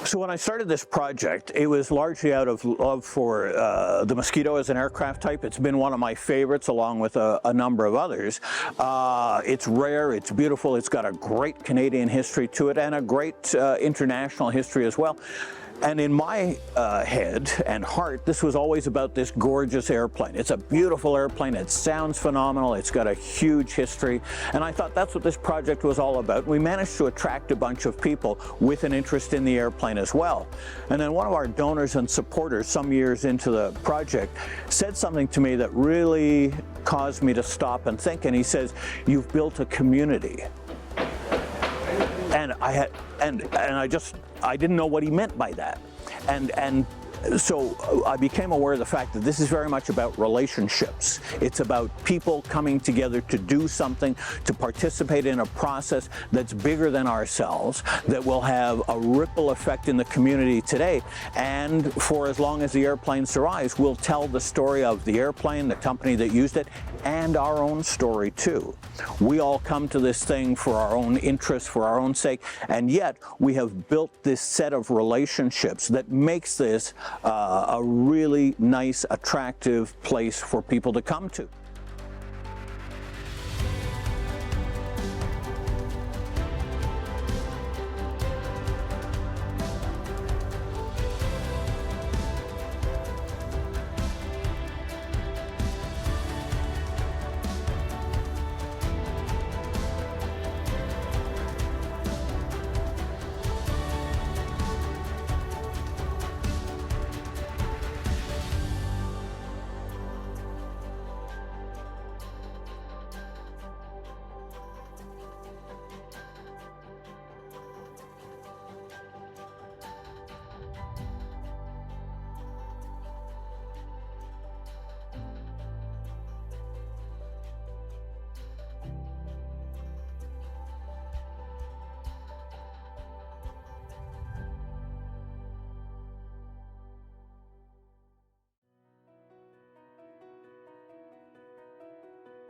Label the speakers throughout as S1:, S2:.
S1: So when I started this project, it was largely out of love for the Mosquito as an aircraft type. It's been one of my favorites along with a number of others. It's rare, it's beautiful, it's got a great Canadian history to it and a great international history as well. And in my head and heart, this was always about this gorgeous airplane. It's a beautiful airplane, it sounds phenomenal, it's got a huge history, and I thought that's what this project was all about. We managed to attract a bunch of people with an interest in the airplane as well. And then one of our donors and supporters some years into the project said something to me that really caused me to stop and think, and he says, "You've built a community." And I didn't know what he meant by that. And so I became aware of the fact that this is very much about relationships. It's about people coming together to do something, to participate in a process that's bigger than ourselves, that will have a ripple effect in the community today. And for as long as the airplane survives, we'll tell the story of the airplane, the company that used it, and our own story too. We all come to this thing for our own interests, for our own sake, and yet we have built this set of relationships that makes this a really nice, attractive place for people to come to.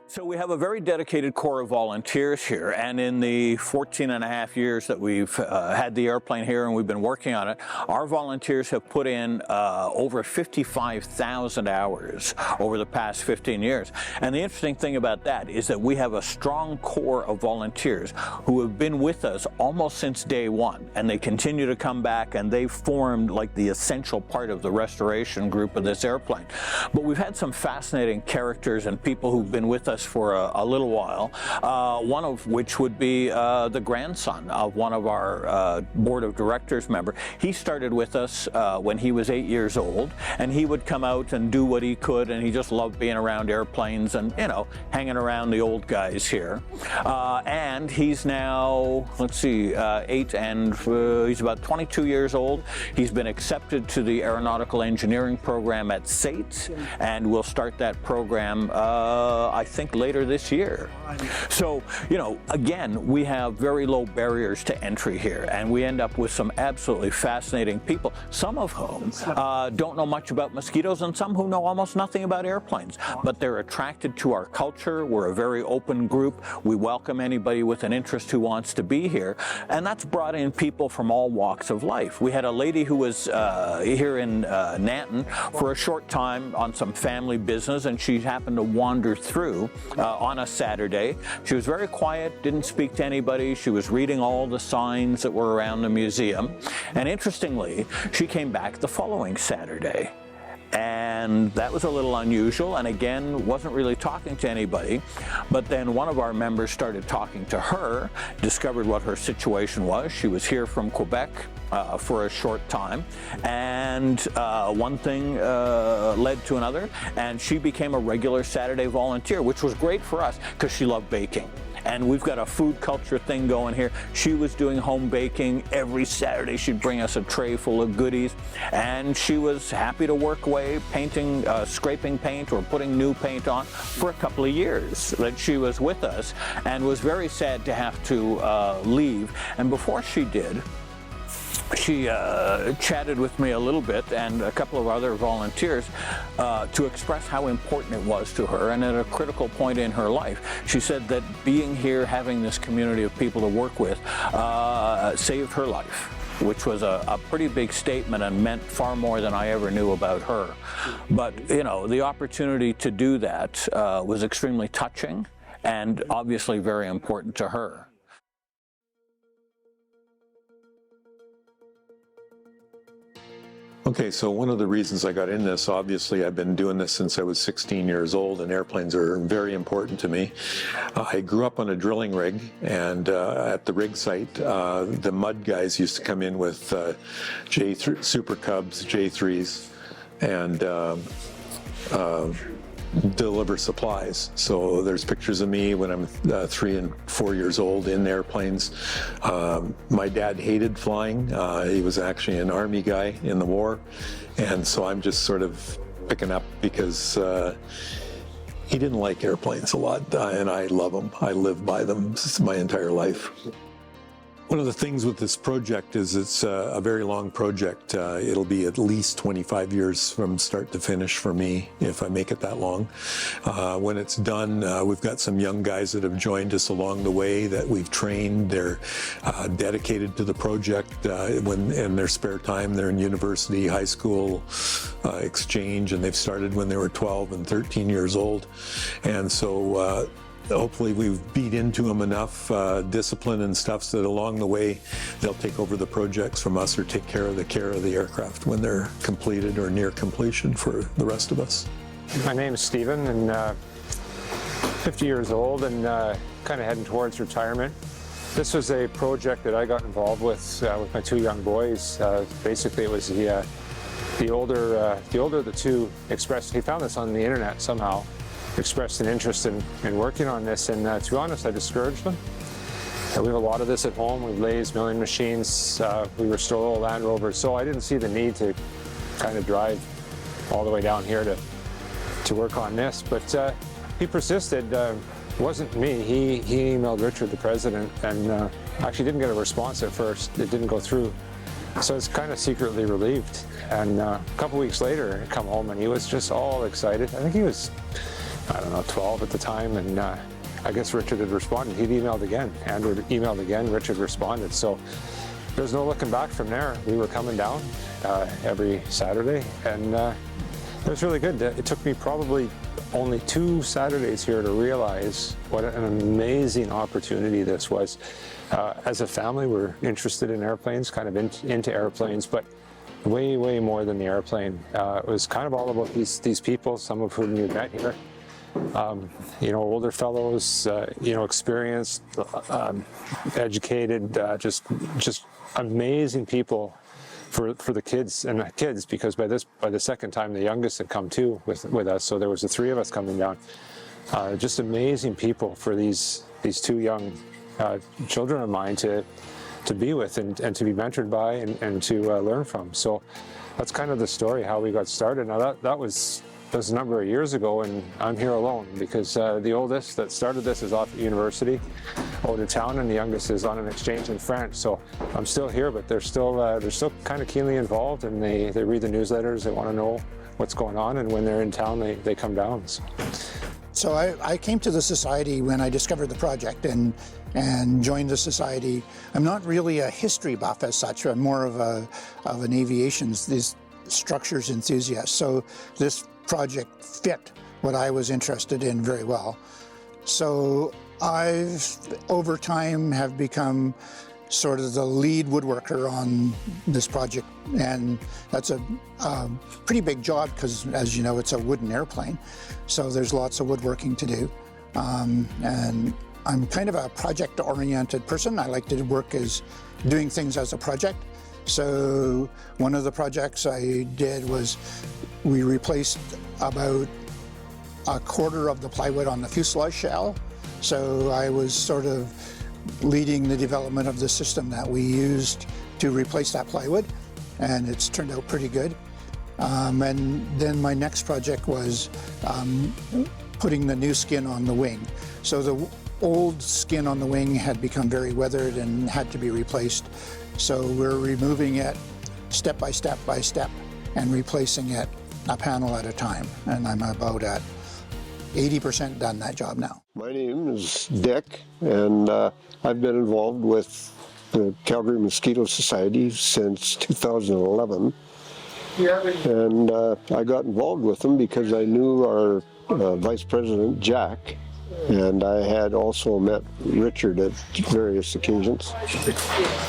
S1: So we have a very dedicated core of volunteers here, and in the 14 and a half years that we've had the airplane here and we've been working on it, our volunteers have put in over 55,000 hours over the past 15 years. And the interesting thing about that is that we have a strong core of volunteers who have been with us almost since day one, and they continue to come back, and they've formed like the essential part of the restoration group of this airplane. But we've had some fascinating characters and people who've been with us for a little while, one of which would be the grandson of one of our board of directors member. He started with us when he was 8 years old, and he would come out and do what he could, and he just loved being around airplanes and, you know, hanging around the old guys here. And he's now, let's see, 8, and he's about 22 years old. He's been accepted to the aeronautical engineering program at SAIT, and we'll start that program, I think, later this year. So, you know, again, we have very low barriers to entry here, and we end up with some absolutely fascinating people, some of whom don't know much about mosquitoes, and some who know almost nothing about airplanes, but they're attracted to our culture. We're a very open group. We welcome anybody with an interest who wants to be here, and that's brought in people from all walks of life. We had a lady who was here in Nanton for a short time on some family business, and she happened to wander through on a Saturday. She was very quiet, didn't speak to anybody. She was reading all the signs that were around the museum. And interestingly, she came back the following Saturday. And that was a little unusual, and again, wasn't really talking to anybody. But then one of our members started talking to her, discovered what her situation was. She was here from Quebec for a short time, and one thing led to another, and she became a regular Saturday volunteer, which was great for us because she loved baking. And we've got a food culture thing going here. She was doing home baking. Every Saturday she'd bring us a tray full of goodies, and she was happy to work away painting, scraping paint or putting new paint on for a couple of years that she was with us, and was very sad to have to leave. And before she did, she chatted with me a little bit and a couple of other volunteers to express how important it was to her, and at a critical point in her life. She said that being here, having this community of people to work with, saved her life. which was a pretty big statement and meant far more than I ever knew about her. But, you know, the opportunity to do that was extremely touching and obviously very important to her.
S2: Okay, so one of the reasons I got in this, obviously I've been doing this since I was 16 years old, and airplanes are very important to me. I grew up on a drilling rig, and at the rig site, the mud guys used to come in with Super Cubs, J3s, and deliver supplies. So there's pictures of me when I'm 3 and 4 years old in airplanes. My dad hated flying. He was actually an Army guy in the war, and so I'm just sort of picking up because he didn't like airplanes a lot, and I love them. I live by them my entire life. One of the things with this project is it's a very long project. It'll be at least 25 years from start to finish for me if I make it that long. When it's done, we've got some young guys that have joined us along the way that we've trained. They're dedicated to the project. In their spare time, they're in university, high school exchange, and they've started when they were 12 and 13 years old. And so hopefully we've beat into them enough discipline and stuff so that along the way they'll take over the projects from us or take care of the aircraft when they're completed or near completion for the rest of us.
S3: My name is Stephen, and 50 years old and kind of heading towards retirement. This was a project that I got involved with my 2 young boys. Basically it was the older of the two expressed, he found this on the internet somehow, expressed an interest in working on this, and to be honest, I discouraged them. We have a lot of this at home. We lathe, milling machines, we restore old Land Rovers, so I didn't see the need to kind of drive all the way down here to work on this. But he persisted. It wasn't me. He emailed Richard, the president, and actually didn't get a response at first. It didn't go through. So I was kind of secretly relieved. And a couple weeks later, I come home and he was just all excited. I think he was, I don't know, 12 at the time, and I guess Richard had responded. He'd emailed again. Andrew emailed again. Richard responded. So there's no looking back from there. We were coming down every Saturday, and it was really good. It took me probably only 2 Saturdays here to realize what an amazing opportunity this was. As a family, we're interested in airplanes, kind of into airplanes, but way, way more than the airplane. It was kind of all about these people, some of whom you met here. You know, older fellows, you know, experienced, educated, just amazing people for the kids and the kids, because by the second time the youngest had come too with us, so there was the 3 of us coming down. Just amazing people for these 2 young children of mine to be with and to be mentored by and to learn from. So that's kind of the story, how we got started. Now that was a number of years ago, and I'm here alone because the oldest that started this is off at university, out of town, and the youngest is on an exchange in France. So I'm still here, but they're still kind of keenly involved, and they read the newsletters. They want to know what's going on, and when they're in town, they come down.
S4: So I came to the society when I discovered the project and joined the society. I'm not really a history buff as such. I'm more of an these structures enthusiast. So this project fit what I was interested in very well. So I've, over time, have become sort of the lead woodworker on this project, and that's a pretty big job because, as you know, it's a wooden airplane, so there's lots of woodworking to do. And I'm kind of a project-oriented person. I like to work as doing things as a project. So one of the projects I did was we replaced about a quarter of the plywood on the fuselage shell. So I was sort of leading the development of the system that we used to replace that plywood, and it's turned out pretty good. And then my next project was putting the new skin on the wing. So the old skin on the wing had become very weathered and had to be replaced. So we're removing it step by step by step and replacing it a panel at a time. And I'm about at 80% done that job now.
S5: My name is Dick, and I've been involved with the Calgary Mosquito Society since 2011. And I got involved with them because I knew our Vice President, Jack, and I had also met Richard at various occasions.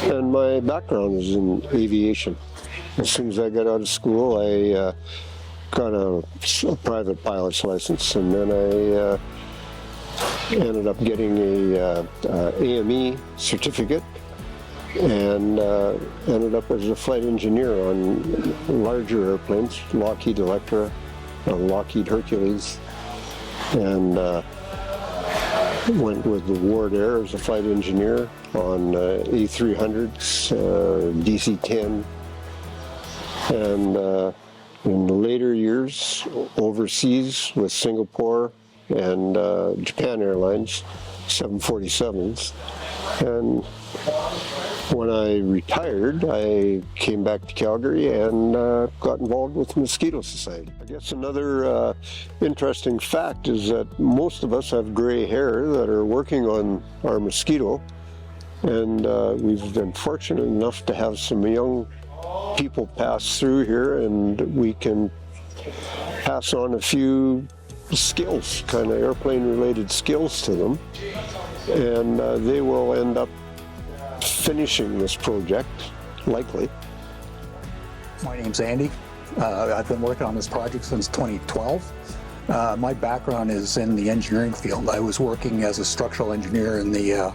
S5: And my background is in aviation. As soon as I got out of school, I got a private pilot's license, and then I ended up getting a AME certificate, and ended up as a flight engineer on larger airplanes, Lockheed Electra, Lockheed Hercules, and went with the Ward Air as a flight engineer on A300s, DC-10, and in the later years overseas with Singapore and Japan Airlines, 747s. And when I retired, I came back to Calgary and got involved with the Mosquito Society. I guess another interesting fact is that most of us have gray hair that are working on our Mosquito, and we've been fortunate enough to have some young people pass through here, and we can pass on a few skills, kind of airplane related skills to them, and they will end up finishing this project, likely.
S6: My name's Andy. I've been working on this project since 2012. My background is in the engineering field. I was working as a structural engineer in the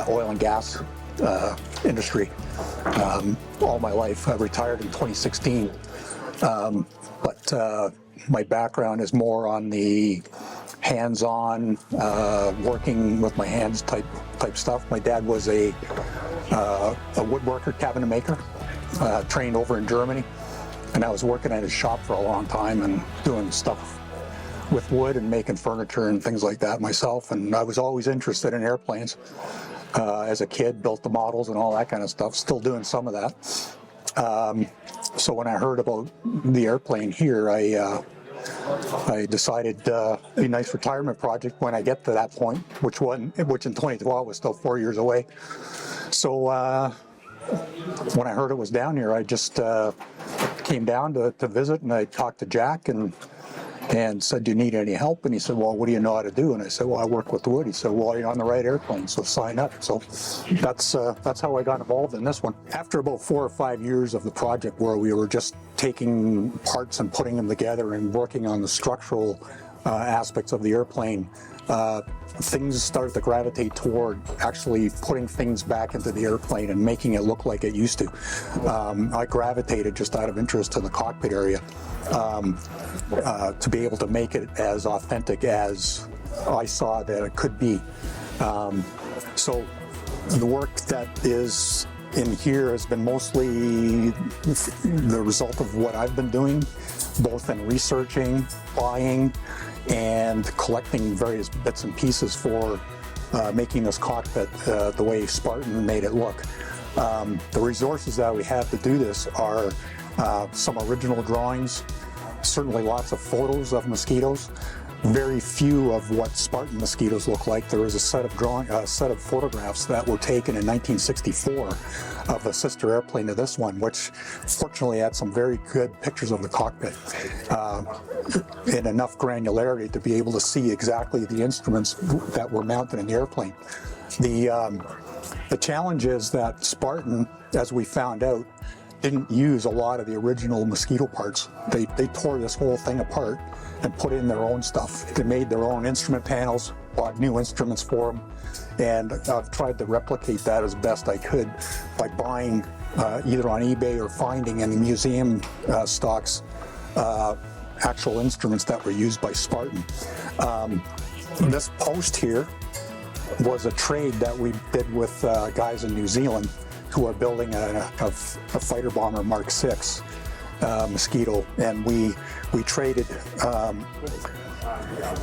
S6: oil and gas industry all my life. I retired in 2016, but my background is more on the hands-on, working with my hands type stuff. My dad was a woodworker, cabinet maker, trained over in Germany, and I was working at his shop for a long time and doing stuff with wood and making furniture and things like that myself. And I was always interested in airplanes. As a kid, built the models and all that kind of stuff, still doing some of that. So when I heard about the airplane here, I decided it'd be a nice retirement project when I get to that point, which in 2012 was still 4 years away. So when I heard it was down here, I just came down to visit, and I talked to Jack and said, "Do you need any help?" And he said, "Well, what do you know how to do?" And I said, "Well, I work with wood." He said, "Well, you're on the right airplane, so sign up." So that's how I got involved in this one. After about 4 or 5 years of the project, where we were just taking parts and putting them together and working on the structural aspects of the airplane, things started to gravitate toward actually putting things back into the airplane and making it look like it used to. I gravitated just out of interest to the cockpit area, to be able to make it as authentic as I saw that it could be. So the work that is in here has been mostly the result of what I've been doing, both in researching, buying, and collecting various bits and pieces for making this cockpit the way Spartan made it look. The resources that we have to do this are some original drawings, certainly lots of photos of mosquitoes, very few of what Spartan mosquitoes look like. There is a set of photographs that were taken in 1964 of a sister airplane to this one, which fortunately had some very good pictures of the cockpit in enough granularity to be able to see exactly the instruments that were mounted in the airplane. The challenge is that Spartan, as we found out, didn't use a lot of the original Mosquito parts. They tore this whole thing apart and put in their own stuff. They made their own instrument panels, bought new instruments for them, and I've tried to replicate that as best I could by buying either on eBay or finding in the museum stocks actual instruments that were used by Spartan. This post here was a trade that we did with guys in New Zealand who are building a fighter bomber Mark 6 Mosquito, and we traded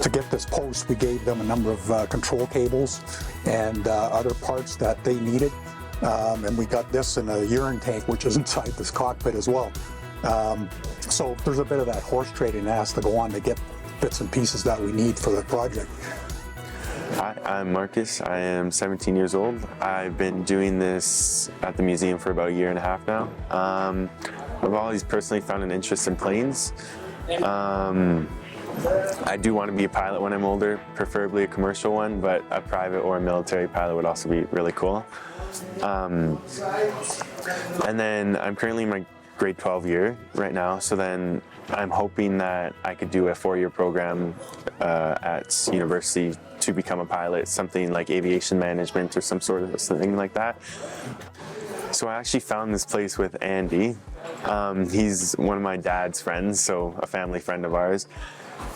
S6: to get this post. We gave them a number of control cables and other parts that they needed, and we got this in a urine tank, which is inside this cockpit as well. So there's a bit of that horse trading that has to go on to get bits and pieces that we need for the project.
S7: Hi, I'm Marcus. I am 17 years old. I've been doing this at the museum for about a year and a half now. I've always personally found an interest in planes. I do want to be a pilot when I'm older, preferably a commercial one, but a private or a military pilot would also be really cool. And then I'm currently in my grade 12 year right now, so then I'm hoping that I could do a 4-year program at university to become a pilot, something like aviation management or some sort of thing like that. So I actually found this place with Andy. He's one of my dad's friends, so a family friend of ours.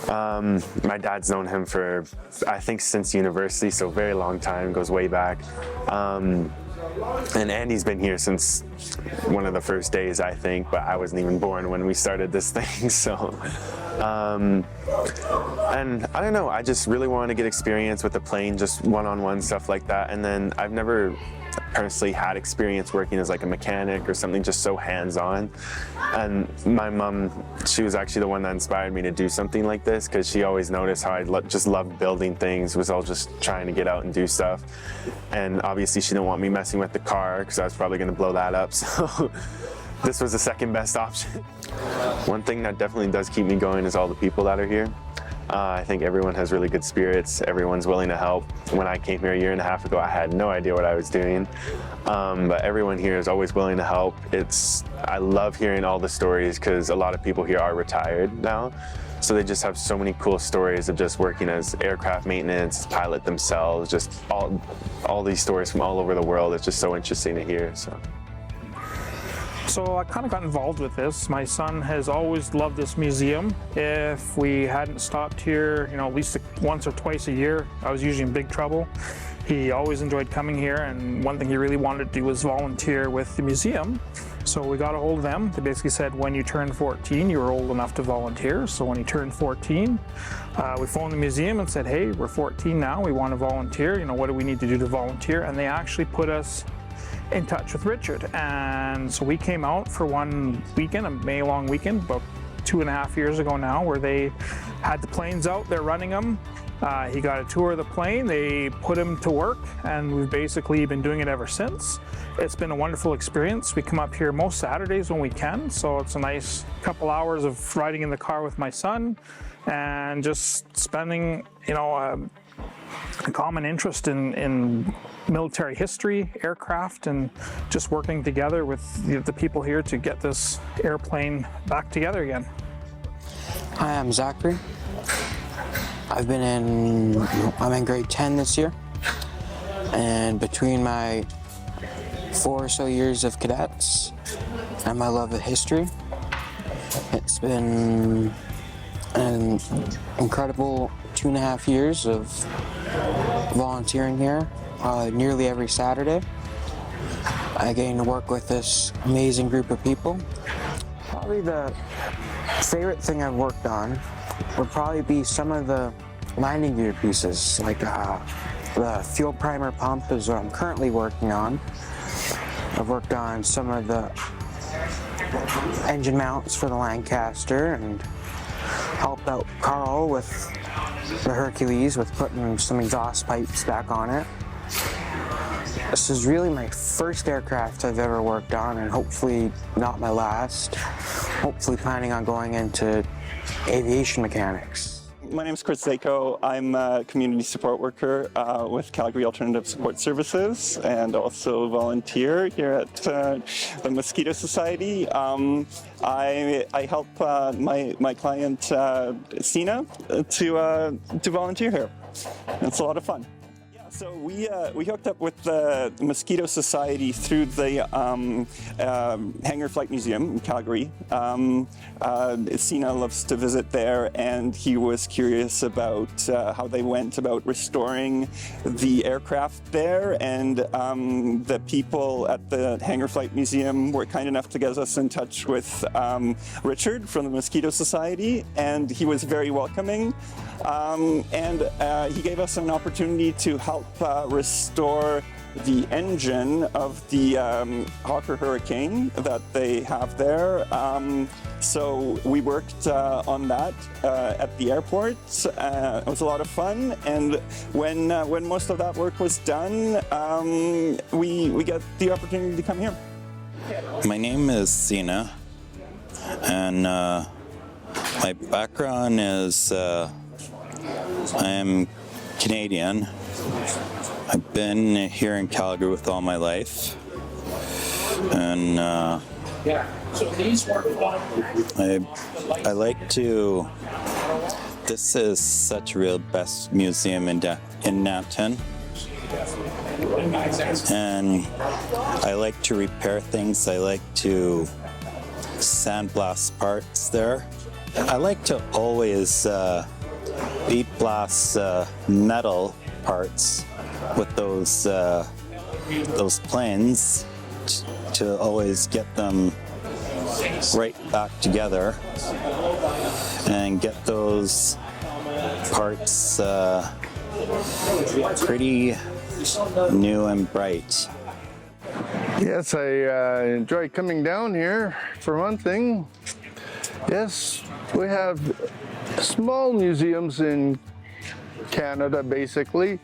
S7: My dad's known him for, I think, since university, so very long time, goes way back. And Andy's been here since one of the first days, I think, but I wasn't even born when we started this thing, so. And I don't know, I just really wanted to get experience with the plane, just one-on-one stuff like that. And then I've never personally had experience working as like a mechanic or something just so hands-on. And my mom, she was actually the one that inspired me to do something like this, because she always noticed how I just loved building things, was all just trying to get out and do stuff. And obviously she didn't want me messing with the car because I was probably going to blow that up, so this was the second best option. One thing that definitely does keep me going is all the people that are here. I think everyone has really good spirits. Everyone's willing to help. When I came here a year and a half ago, I had no idea what I was doing. But everyone here is always willing to help. I love hearing all the stories, because a lot of people here are retired now. So they just have so many cool stories of just working as aircraft maintenance, pilot themselves, just all these stories from all over the world. It's just so interesting to hear.
S8: So I kind of got involved with this. My son has always loved this museum. If we hadn't stopped here, at least once or twice a year, I was usually in big trouble. He always enjoyed coming here, and one thing he really wanted to do was volunteer with the museum. So we got a hold of them. They basically said, when you turn 14, you were old enough to volunteer. So when he turned 14, we phoned the museum and said, hey, we're 14 now, we want to volunteer. What do we need to do to volunteer? And they actually put us in touch with Richard. And so we came out for one weekend, a May-long weekend, about 2.5 years ago now, where they had the planes out, they're running them. He got a tour of the plane, they put him to work, and we've basically been doing it ever since. It's been a wonderful experience. We come up here most Saturdays when we can, so it's a nice couple hours of riding in the car with my son and just spending, a common interest in military history, aircraft, and just working together with the people here to get this airplane back together again.
S9: Hi, I'm Zachary. I'm in grade 10 this year, and between my 4 or so years of cadets and my love of history, it's been an incredible 2.5 years of volunteering here nearly every Saturday. I get to work with this amazing group of people. Probably the favorite thing I've worked on would probably be some of the landing gear pieces, like the fuel primer pump is what I'm currently working on. I've worked on some of the engine mounts for the Lancaster and helped out Carl with the Hercules with putting some exhaust pipes back on it. This is really my first aircraft I've ever worked on, and hopefully not my last. Hopefully planning on going into aviation mechanics.
S10: My name is Chris Zako. I'm a community support worker with Calgary Alternative Support Services, and also volunteer here at the Mosquito Society. I help my client Sina to volunteer here. It's a lot of fun. So we hooked up with the Mosquito Society through the Hangar Flight Museum in Calgary. Sina loves to visit there, and he was curious about how they went about restoring the aircraft there, and the people at the Hangar Flight Museum were kind enough to get us in touch with Richard from the Mosquito Society, and he was very welcoming. And he gave us an opportunity to help restore the engine of the Hawker Hurricane that they have there. So we worked on that at the airport. It was a lot of fun, and when most of that work was done, we got the opportunity to come here.
S11: My name is Sina, and my background is I am Canadian. I've been here in Calgary with all my life, and I like to. This is such a real best museum in Downton, and I like to repair things. I like to sandblast parts there. I like to always beat blast metal parts with those planes to always get them right back together and get those parts pretty new and bright.
S12: Yes, I enjoy coming down here for one thing. Yes, we have small museums in Canada basically,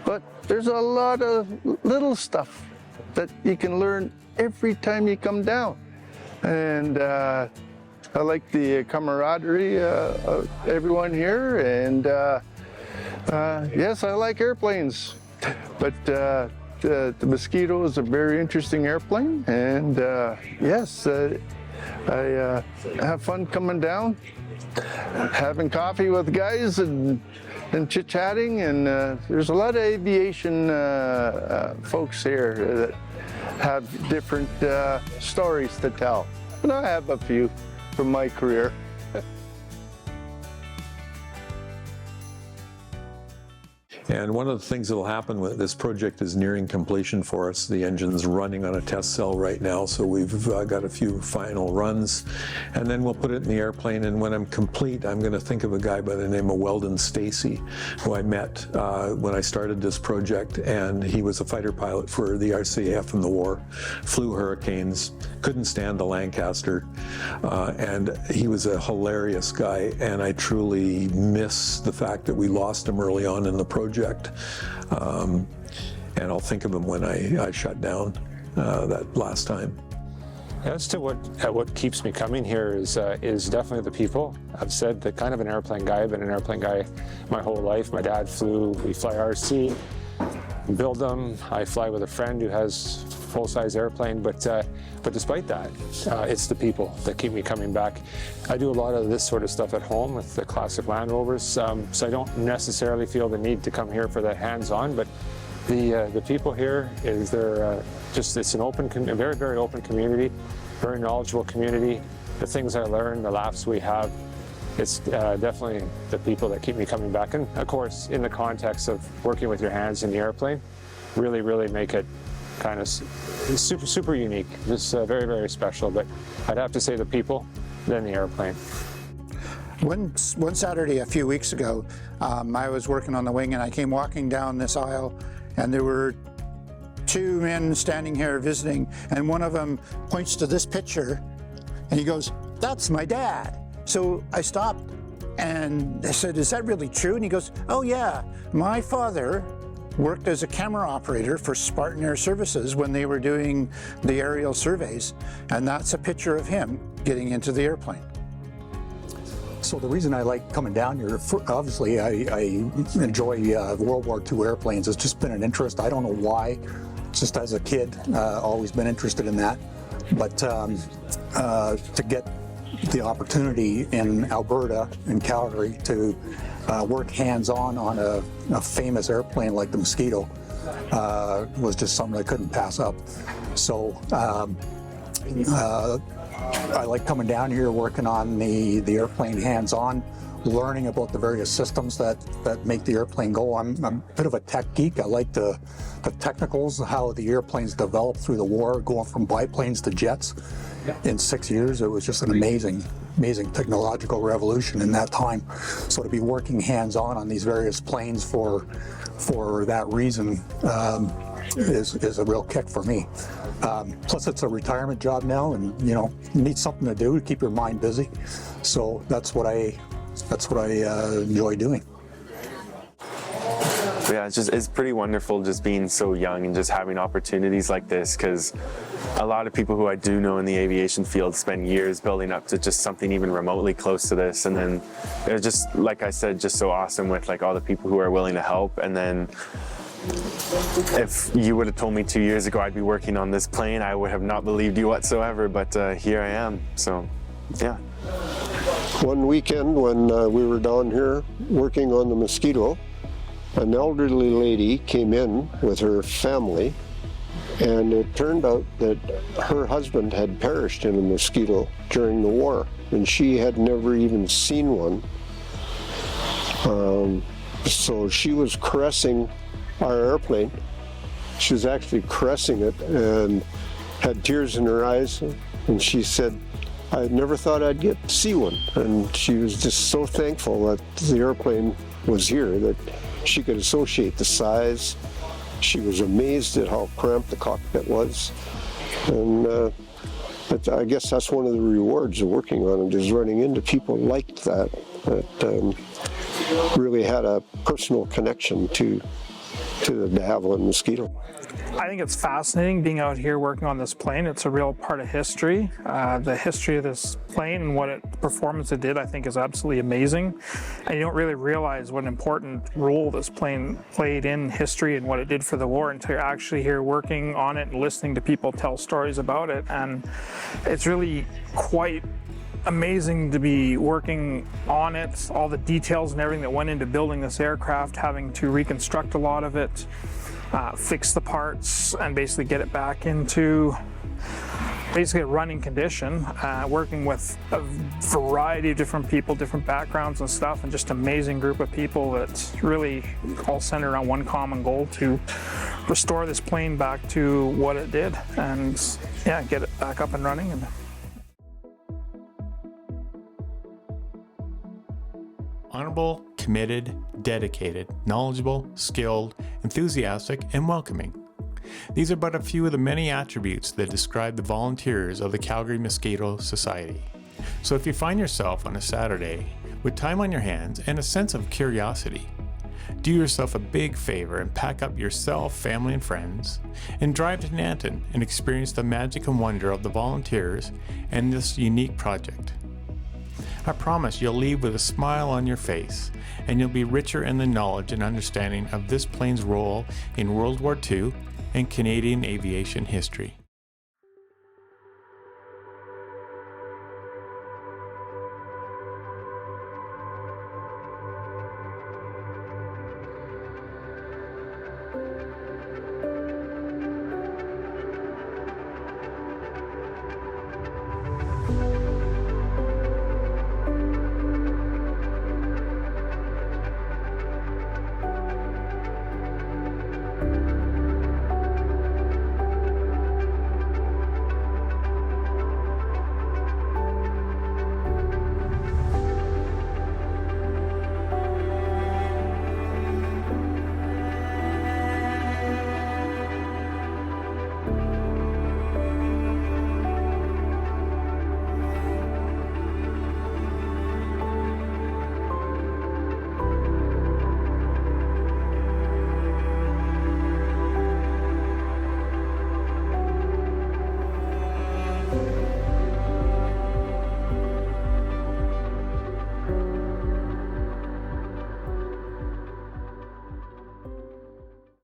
S12: but there's a lot of little stuff that you can learn every time you come down. And I like the camaraderie of everyone here, and yes, I like airplanes, but the Mosquito is a very interesting airplane, and yes, I have fun coming down, having coffee with guys and chit-chatting, and there's a lot of aviation folks here that have different stories to tell, and I have a few from my career.
S2: And one of the things that will happen with this project is nearing completion for us. The engine's running on a test cell right now, so we've got a few final runs, and then we'll put it in the airplane. And when I'm complete, I'm going to think of a guy by the name of Weldon Stacy, who I met when I started this project, and he was a fighter pilot for the RCAF in the war, flew Hurricanes, couldn't stand the Lancaster, and he was a hilarious guy, and I truly miss the fact that we lost him early on in the project. And I'll think of him when I shut down that last time.
S3: As to what keeps me coming here is definitely the people. I've said that kind of an airplane guy. I've been an airplane guy my whole life. My dad flew. We fly RC, build them. I fly with a friend who has full-size airplane. But despite that, it's the people that keep me coming back. I do a lot of this sort of stuff at home with the classic Land Rovers, so I don't necessarily feel the need to come here for that hands-on. But the people here it's an open, a very, very open community, very knowledgeable community. The things I learn, the laughs we have, it's definitely the people that keep me coming back. And of course, in the context of working with your hands in the airplane, really, really make it kind of super, super unique. Just very, very special. But I'd have to say the people, then the airplane.
S4: One Saturday a few weeks ago, I was working on the wing, and I came walking down this aisle, and there were two men standing here visiting, and one of them points to this picture, and he goes, "That's my dad." So I stopped and I said, "Is that really true?" And he goes, "Oh yeah, my father worked as a camera operator for Spartan Air Services when they were doing the aerial surveys, and that's a picture of him getting into the airplane."
S6: So the reason I like coming down here, obviously I enjoy World War II airplanes. It's just been an interest. I don't know why. Just as a kid, always been interested in that. But to get the opportunity in Alberta, in Calgary, to work hands-on on a famous airplane like the Mosquito was just something I couldn't pass up. So I like coming down here, working on the airplane hands-on, learning about the various systems that make the airplane go. I'm a bit of a tech geek. I like the technicals, how the airplanes developed through the war, going from biplanes to jets. In 6 years, it was just an amazing technological revolution in that time. So to be working hands-on on these various planes for that reason is a real kick for me. Plus, it's a retirement job now, and you need something to do to keep your mind busy. So that's what I enjoy doing.
S7: Yeah, it's pretty wonderful just being so young and just having opportunities like this, because a lot of people who I do know in the aviation field spend years building up to just something even remotely close to this, and then it's just, like I said, just so awesome with like all the people who are willing to help. And then if you would have told me 2 years ago I'd be working on this plane, I would have not believed you whatsoever, but here I am. So yeah.
S5: One weekend when we were down here working on the Mosquito, an elderly lady came in with her family, and it turned out that her husband had perished in a Mosquito during the war, and she had never even seen one. So she was caressing our airplane. She was actually caressing it and had tears in her eyes, and she said, "I never thought I'd get to see one." And she was just so thankful that the airplane was here, that she could associate the size. She was amazed at how cramped the cockpit was. And but I guess that's one of the rewards of working on it, is running into people like that, really had a personal connection to the de Havilland Mosquito.
S8: I think it's fascinating being out here working on this plane. It's a real part of history. The history of this plane and the performance it did, I think, is absolutely amazing. And you don't really realize what an important role this plane played in history and what it did for the war until you're actually here working on it and listening to people tell stories about it. And it's really quite amazing to be working on it, all the details and everything that went into building this aircraft, having to reconstruct a lot of it, fix the parts, and basically get it back into basically a running condition, working with a variety of different people, different backgrounds and stuff, and just an amazing group of people that's really all centered on one common goal: to restore this plane back to what it did, and yeah, get it back up and running. And
S13: honorable, committed, dedicated, knowledgeable, skilled, enthusiastic, and welcoming. These are but a few of the many attributes that describe the volunteers of the Calgary Mosquito Society. So if you find yourself on a Saturday with time on your hands and a sense of curiosity, do yourself a big favor and pack up yourself, family, and friends, and drive to Nanton and experience the magic and wonder of the volunteers and this unique project. I promise you'll leave with a smile on your face, and you'll be richer in the knowledge and understanding of this plane's role in World War II and Canadian aviation history.